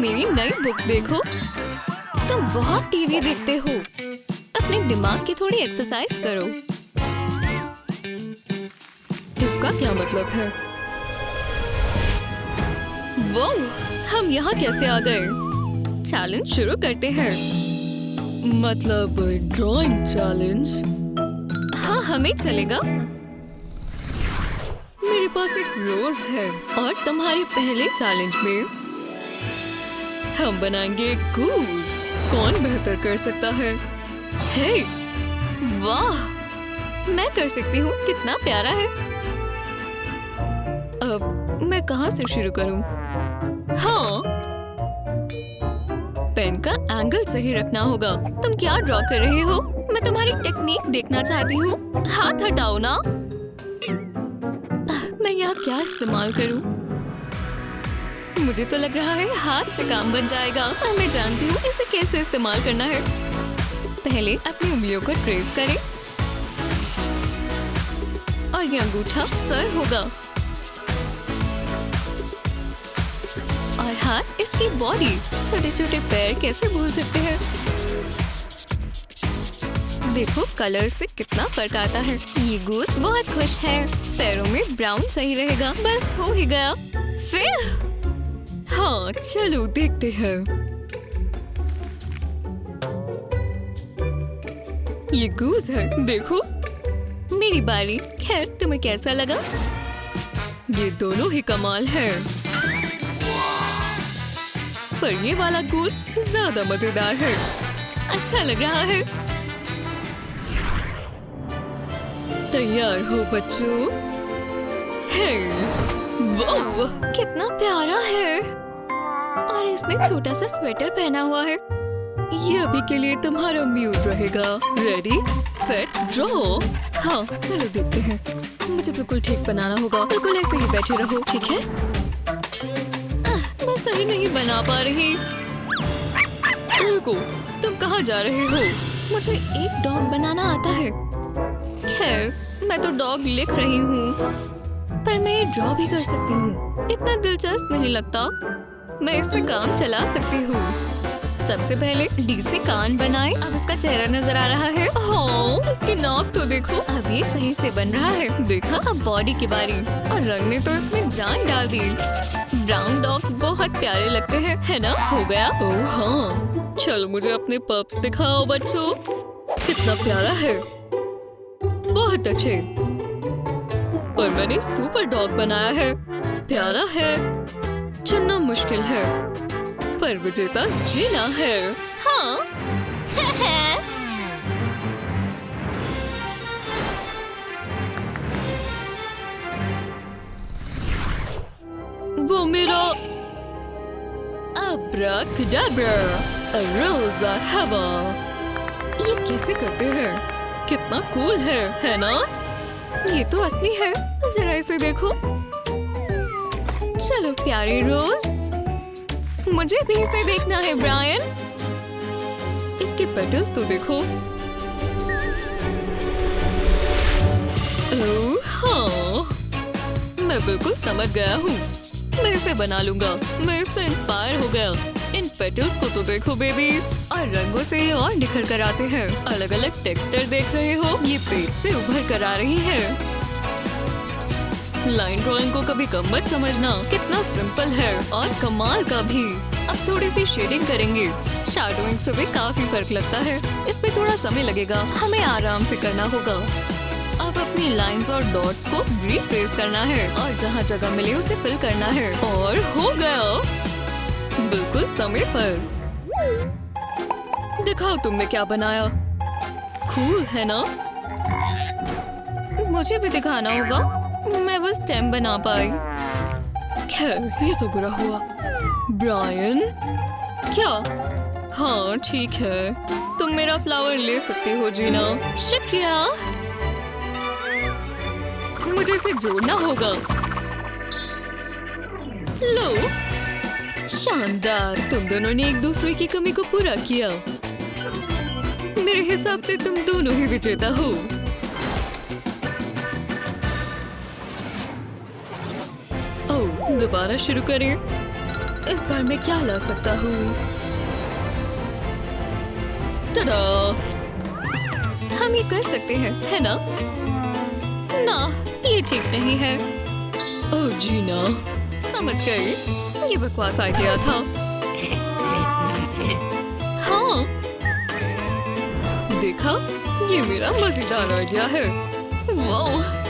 मेरी नई बुक देखो। तुम बहुत टीवी देखते हो। अपने दिमाग की थोड़ी एक्सरसाइज करो। इसका क्या मतलब है? वो हम यहाँ कैसे आ गए? चैलेंज शुरू करते हैं। मतलब ड्राइंग चैलेंज? हाँ, हमें चलेगा। मेरे पास एक रोज है और तुम्हारे पहले चैलेंज में हम बनाएंगे एक गूज। कौन बेहतर कर सकता है? हे, वाह, मैं कर सकती हूँ। कितना प्यारा है। अब मैं कहाँ से शुरू करूँ? हाँ, पेन का एंगल सही रखना होगा। तुम क्या ड्रॉ कर रहे हो? मैं तुम्हारी टेक्निक देखना चाहती हूँ। हाथ हटाओ ना। मैं यहाँ क्या इस्तेमाल करूँ? मुझे तो लग रहा है हाथ से काम बन जाएगा और मैं जानती हूँ इसे कैसे इस्तेमाल करना है। पहले अपनी उंगलियों को ट्रेस करें और ये अंगूठा सर होगा और हाथ इसकी बॉडी। छोटे छोटे पैर कैसे भूल सकते हैं? देखो कलर से कितना फर्क आता है। ये गूस बहुत खुश है। पैरों में ब्राउन सही रहेगा। बस हो ही गया। फिर हाँ, चलो देखते हैं। ये गूस है, देखो। मेरी बारी। खैर, तुम्हें कैसा लगा? ये दोनों ही कमाल है, पर ये वाला गूस ज्यादा मजेदार है। अच्छा लग रहा है। तैयार हो बच्चों? हे, वो कितना प्यारा है। और इसने छोटा सा स्वेटर पहना हुआ है। ये अभी के लिए तुम्हारा म्यूज रहेगा। Ready, set, draw. हाँ, चलो देखते हैं। मुझे बिल्कुल ठीक बनाना होगा। बिल्कुल ऐसे ही बैठे रहो, ठीक है? मैं सही नहीं बना पा रही। रुको, तुम कहाँ जा रहे हो? मुझे एक डॉग बनाना आता है। खैर, मैं तो डॉग लिख रही हूँ, पर मैं ये ड्रॉ भी कर सकती हूँ। इतना दिलचस्प नहीं लगता। मैं इससे काम चला सकती हूँ। सबसे पहले डी से कान बनाए। अब इसका चेहरा नजर आ रहा है। हाँ, इसकी नाक तो देखो। अब ये सही से बन रहा है। देखा, अब बॉडी की बारी। और रंग ने तो इसमें जान डाल दी। ब्राउन डॉग्स बहुत प्यारे लगते हैं, है ना? हो गया? ओह हाँ, चलो मुझे अपने पप्स दिखाओ बच्चों। कितना प्यारा है। बहुत अच्छे। पर मैंने सुपर डॉग बनाया है। प्यारा है। चुनना मुश्किल है, पर विजेता जीना है। हाँ। वो मेरा अब्राकडाब्रा, अरोजा हवा। ये कैसे करते हैं? कितना कूल है ना? ये तो असली है। जरा इसे देखो। चलो प्यारे रोज, मुझे भी इसे देखना है ब्रायन। इसके पेटल्स तो देखो। ओह हाँ, मैं बिल्कुल समझ गया हूँ। मैं इसे बना लूंगा। मैं इससे इंस्पायर हो गया। इन पेटल्स को तो देखो बेबी। और रंगों से ये और निखर कर आते हैं। अलग अलग टेक्सचर देख रहे हो? ये पेट से उभर कर आ रही है। लाइन ड्राइंग को कभी कम मत समझना। कितना सिंपल है और कमाल का भी। अब थोड़ी सी शेडिंग करेंगे। शैडोइंग से भी काफी फर्क लगता है। इसमें थोड़ा समय लगेगा। हमें आराम से करना होगा। अब अपनी लाइंस और डॉट्स को रिट्रेस करना है और जहाँ जगह मिले उसे फिल करना है। और हो गया, बिल्कुल समय पर। दिखाओ तुमने क्या बनाया। कूल है ना? मुझे भी दिखाना होगा। मैं बस स्टेम बना पाई। खैर, ये तो बुरा हुआ। ब्रायन, क्या? हाँ ठीक है, तुम मेरा फ्लावर ले सकते हो जीना। शुक्रिया। मुझे इसे जोड़ना होगा। लो, शानदार। तुम दोनों ने एक दूसरे की कमी को पूरा किया। मेरे हिसाब से तुम दोनों ही विजेता हो। ओह, दोबारा शुरू करें। इस बार मैं क्या ला सकता हूँ? टडा! हम ये कर सकते हैं, है ना? ना, ये ठीक नहीं है। ओह जीना, समझ गई। ये बकवास आइडिया था। हाँ, देखा? ये मेरा मजेदार आइडिया है। वाह!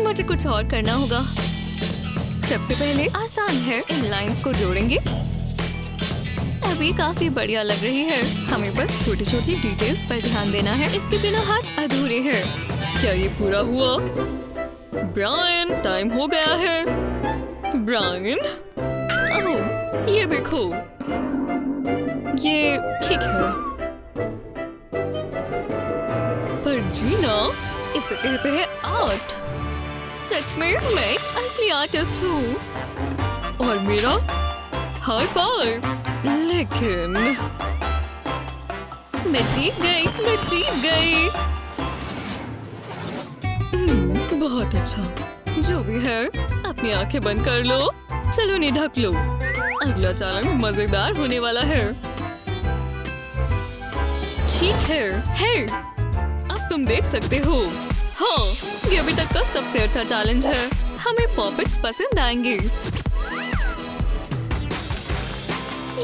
मुझे कुछ और करना होगा। सबसे पहले आसान है, इन लाइंस को जोड़ेंगे। अभी काफी बढ़िया लग रही है। हमें बस छोटी छोटी डिटेल्स पर ध्यान देना है। इसके बिना हाथ अधूरे हैं। क्या ये पूरा हुआ? ब्रायन, टाइम हो गया है। ब्रायन, ओह, ये देखो, ये ठीक है। पर जीना, इसे कहते हैं आर्ट। सच में मैं एक असली आर्टिस्ट हूँ। और मेरा हाई फाइव। लेकिन मैं जीत गई। बहुत अच्छा। जो भी है, अपनी आंखें बंद कर लो। चलो नहीं, ढक लो। अगला चैलेंज मजेदार होने वाला है। ठीक है। हे, अब तुम देख सकते हो। हाँ, ये अभी तक का सबसे अच्छा चैलेंज है। हमें पॉपेट्स पसंद आएंगे।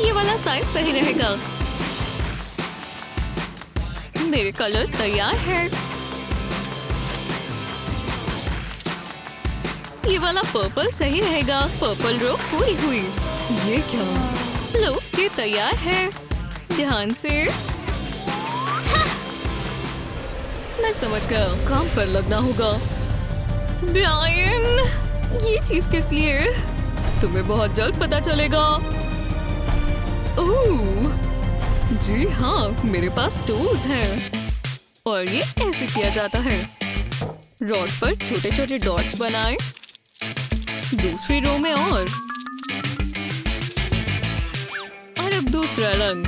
ये वाला साइज सही रहेगा। मेरे कलर्स तैयार हैं। ये वाला पर्पल सही रहेगा। पर्पल रो पूरी हुई। ये क्या? लो, ये तैयार है। ध्यान से। हाँ! मैं समझ गया, काम पर लगना होगा। ब्रायन, ये चीज किस लिए? तुम्हें बहुत जल्द पता चलेगा। ओह, जी हाँ, मेरे पास टूल्स हैं। और ये ऐसे किया जाता है। रॉड पर छोटे छोटे डॉट्स बनाएं। दूसरी रो में और अब दूसरा रंग।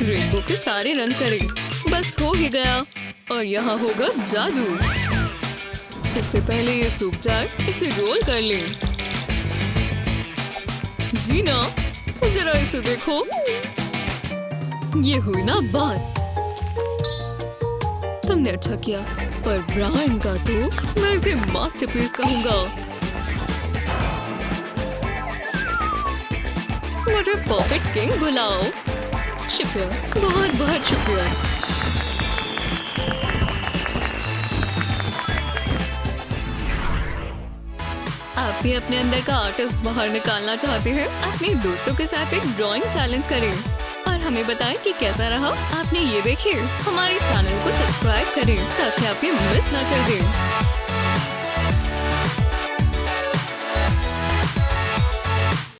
रेनबो के सारे रंग करें। बस हो ही गया। और यहाँ होगा जादू। इससे पहले ये सूख जाए, इसे रोल कर लें। जीना, जरा इसे देखो। ये हुई ना बात। तुमने अच्छा किया। पर ब्रायन का तो मैं इसे मास्टरपीस कहूंगा। मुझे परफेक्ट किंग बुलाओ। शुक्रिया, बहुत बहुत शुक्रिया। आप भी अपने अंदर का आर्टिस्ट बाहर निकालना चाहते हैं? अपने दोस्तों के साथ एक ड्राइंग चैलेंज करें और हमें बताएं कि कैसा रहा। आपने ये देखिए। हमारे चैनल को सब्सक्राइब करें ताकि आप ये मिस ना कर दें।